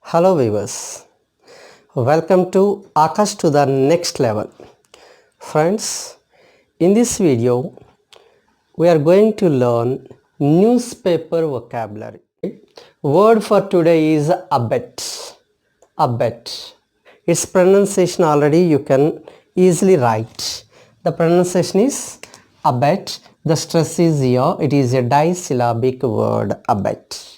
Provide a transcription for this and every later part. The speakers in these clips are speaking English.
Hello viewers, welcome to Akash to the next level. Friends, in this video we are going to learn newspaper vocabulary. Word for today is abet. Abet. Its pronunciation already you can easily write. The pronunciation is abet. The stress is here. It is a disyllabic word, abet.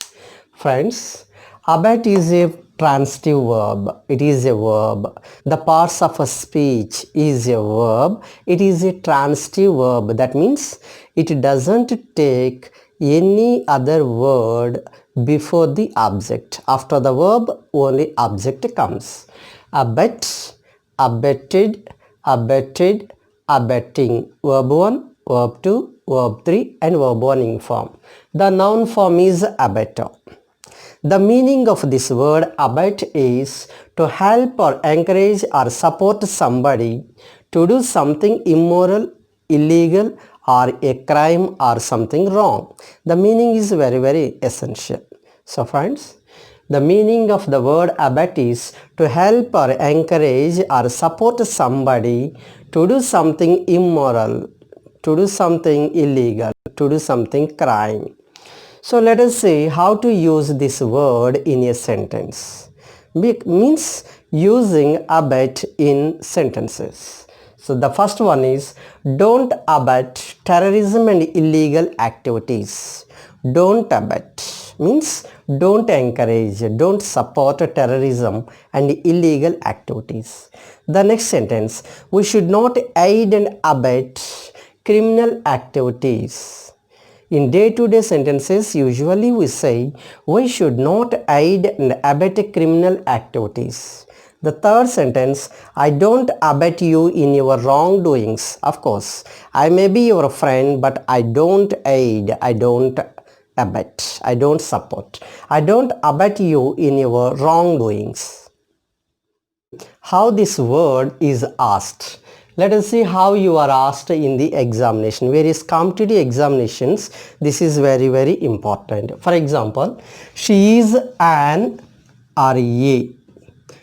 Friends, abet is a transitive verb. It is a verb. The parts of a speech is a verb. It is a transitive verb. That means it doesn't take any other word before the object. After the verb, only object comes. Abet, abetted, abetted, abetting. Verb 1, verb 2, verb 3 and verb 1 in form. The noun form is abetter. The meaning of this word abet is to help or encourage or support somebody to do something immoral, illegal or a crime or something wrong. The meaning is very essential. So friends, the meaning of the word abet is to help or encourage or support somebody to do something immoral, to do something illegal, to do something crime. So let us see how to use this word in a sentence. Means using abet in sentences. So the first one is don't abet terrorism and illegal activities. Don't abet means don't encourage, don't support terrorism and illegal activities. The next sentence, we should not aid and abet criminal activities. In day-to-day sentences, usually we say, we should not aid and abet criminal activities. The third sentence, I don't abet you in your wrongdoings. Of course, I may be your friend, but I don't aid, I don't abet, I don't support. I don't abet you in your wrongdoings. How this word is asked. Let us see how you are asked in the examination. Various competitive examinations, this is very important. For example, she is an or a.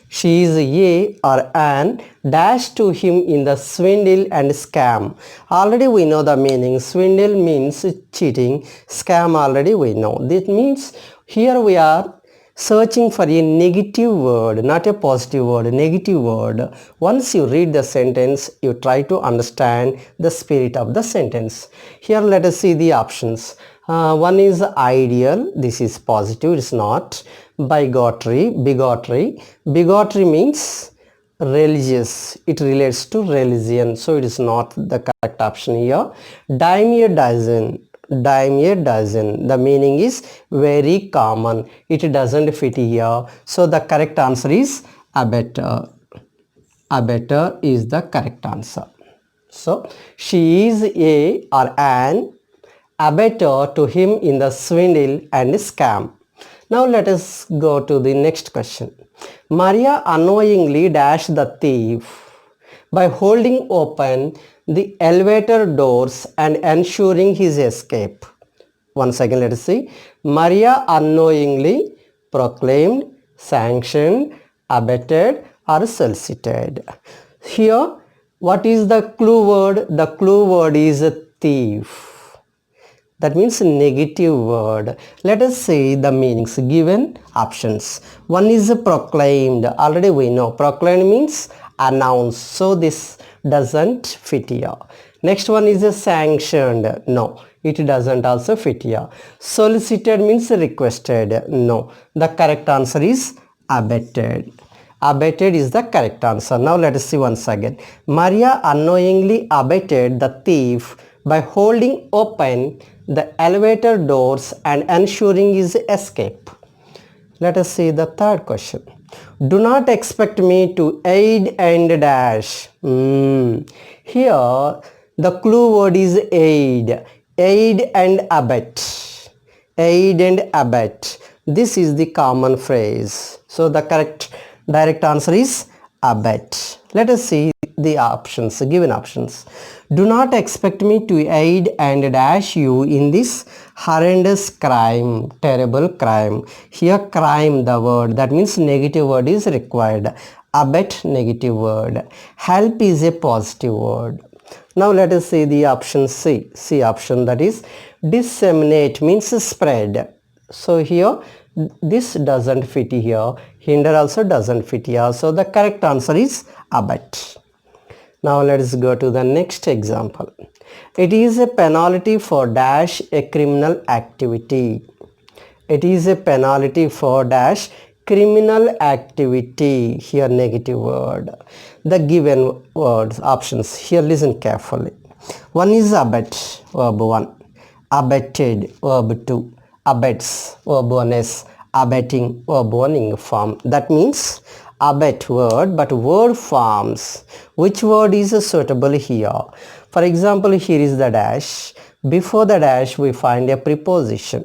She is a or an dash to him in the swindle and scam. Already we know the meaning. Swindle means cheating. Scam already we know. This means here we are searching for a negative word, not a positive word, negative word. Once you read the sentence, you try to understand the spirit of the sentence. Here let us see the options. One is ideal, this is positive, it is not. Bigotry, bigotry. Bigotry means religious, it relates to religion, so it is not the correct option here. Dime a dozen. Dime a dozen. The meaning is very common. It doesn't fit here. So the correct answer is abetter. Abetter is the correct answer. So she is a or an abettor to him in the swindle and scam. Now let us go to the next question. Maria unknowingly dashed the thief by holding open the elevator doors and ensuring his escape. Once again let us see. Maria unknowingly proclaimed, sanctioned, abetted or solicited. Here what is the clue word? The clue word is thief. That means negative word. Let us see the meanings. Given options. One is proclaimed. Already we know. Proclaimed means announced. So this doesn't fit here. Next one is sanctioned. No, it doesn't also fit here. Solicited means requested. No, the correct answer is abetted. Abetted is the correct answer. Now let us see once again. Maria unknowingly abetted the thief by holding open the elevator doors and ensuring his escape. Let us see the third question. Do not expect me to aid and dash. Here the clue word is aid. Aid and abet. Aid and abet. This is the common phrase. So the correct direct answer is abet. Let us see the options, given options. Do not expect me to aid and dash you in this horrendous crime, terrible crime. Here crime, the word, that means negative word is required. Abet, negative word. Help is a positive word. Now let us see the option C. C option, that is disseminate means spread. So here this doesn't fit here. Hinder also doesn't fit here. So the correct answer is abet. Now let us go to the next example. It is a penalty for dash a criminal activity. It is a penalty for dash criminal activity. Here negative word. The given words, options. Here listen carefully. One is abet, verb 1. Abetted, verb 2. Abets, verb 1s. Abetting, verb 1 ing form. That means abet word, but word forms. Which word is suitable here? For example, here is the dash. Before the dash we find a preposition.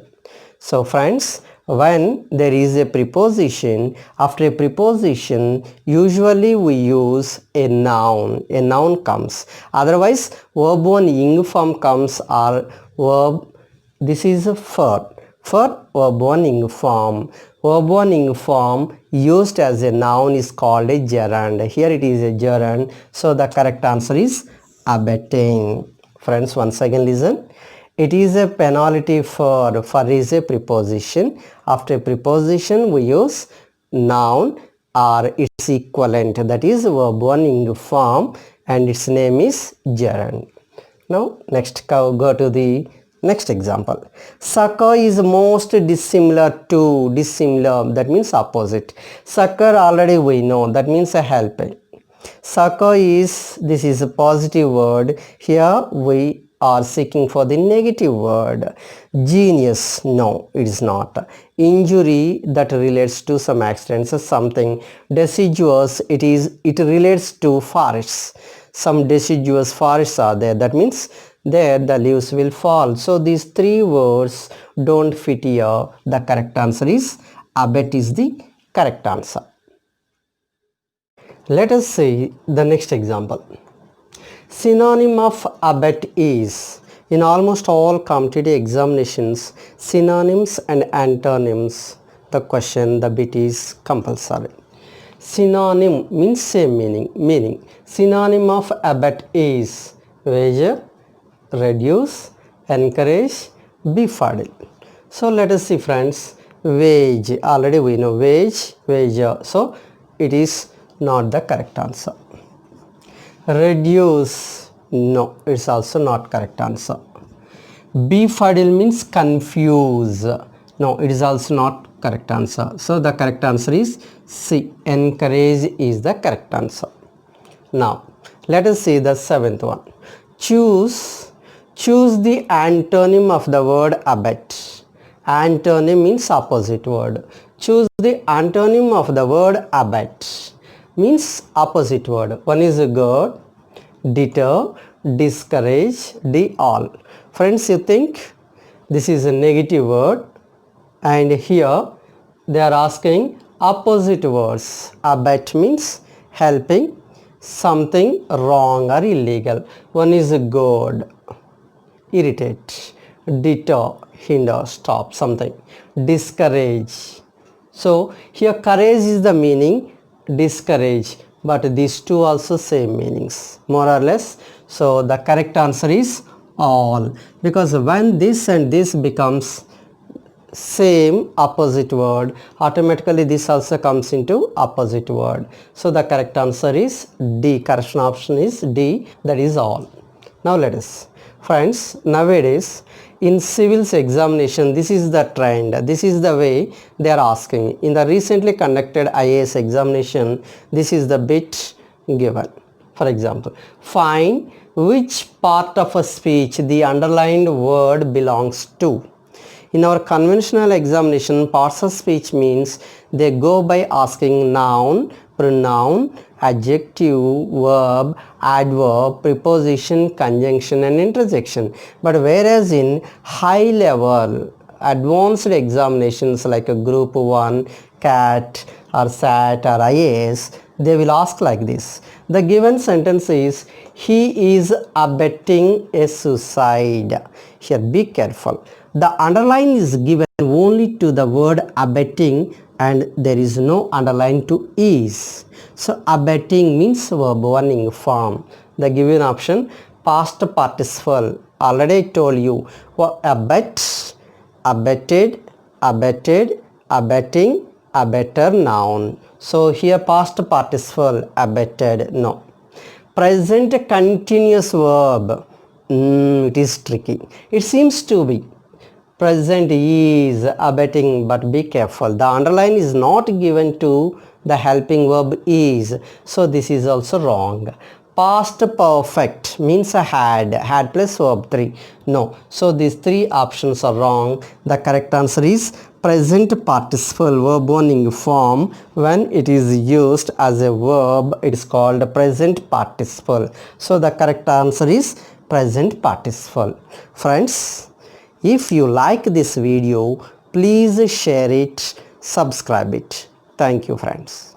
So friends, when there is a preposition, after a preposition usually we use a noun comes. Otherwise verb 1 ing form comes, or verb, this is a for verb 1 ing form. Verb 1 ing form used as a noun is called a gerund. Here it is a gerund, so the correct answer is abetting. Friends, once again listen. It is a penalty for is a preposition. After a preposition we use noun or its equivalent, that is verb 1 ing form, and its name is gerund. Now next go to the next example. Succor is most dissimilar to, dissimilar, that means opposite. Succor already we know, that means a helping. Succor is, this is a positive word. Here we are seeking for the negative word. Genius, no, it is not. Injury, that relates to some accidents or something. Deciduous, it relates to forests. Some deciduous forests are there, that means there the leaves will fall. So these three words don't fit here. The correct answer is abet is the correct answer. Let us see the next example. Synonym of abet is, in almost all competitive examinations, synonyms and antonyms, the question, the bit is compulsory. Synonym means same meaning. Synonym of abet is wager, reduce, encourage, befuddle. So let us see friends. Wage, already we know wage, wager, so it is not the correct answer. Reduce, no, it's also not correct answer. Befuddle means confuse, no, it is also not correct answer. So the correct answer is C. Encourage is the correct answer. Now let us see the seventh one. Choose the antonym of the word abet. Antonym means opposite word. Choose the antonym of the word abet means opposite word. One is good, deter, discourage, de-all. Friends, you think this is a negative word, and here they are asking opposite words. Abet means helping something wrong or illegal. One is good, irritate, deter, hinder, stop something, discourage. So here courage is the meaning, discourage, but these two also same meanings more or less. So the correct answer is all, because when this and this becomes same opposite word, automatically this also comes into opposite word. So the correct answer is D. Correction option is D, that is all. Now let us, friends, nowadays in civils examination, this is the trend, this is the way they are asking. In the recently conducted IAS examination, this is the bit given. For example, find which part of a speech the underlined word belongs to. In our conventional examination, parts of speech means they go by asking noun, pronoun, adjective, verb, adverb, preposition, conjunction and interjection. But whereas in high level advanced examinations like a group 1, CAT or SAT or IAS, they will ask like this. The given sentence is, he is abetting a suicide. Here be careful. The underline is given only to the word abetting and there is no underline to is. So abetting means verb 1 in form. The given option past participle. Already I told you. Abet, abetted, abetted, abetting, abetter noun. So here past participle abetted, no. Present continuous verb, it is tricky. It seems to be present is abetting, but be careful. The underline is not given to the helping verb is. So this is also wrong. Past perfect means had plus verb 3. No. So these three options are wrong. The correct answer is present participle verb 1 in form. When it is used as a verb, it is called present participle. So the correct answer is present participle. Friends, if you like this video, please share it, subscribe it. Thank you, friends.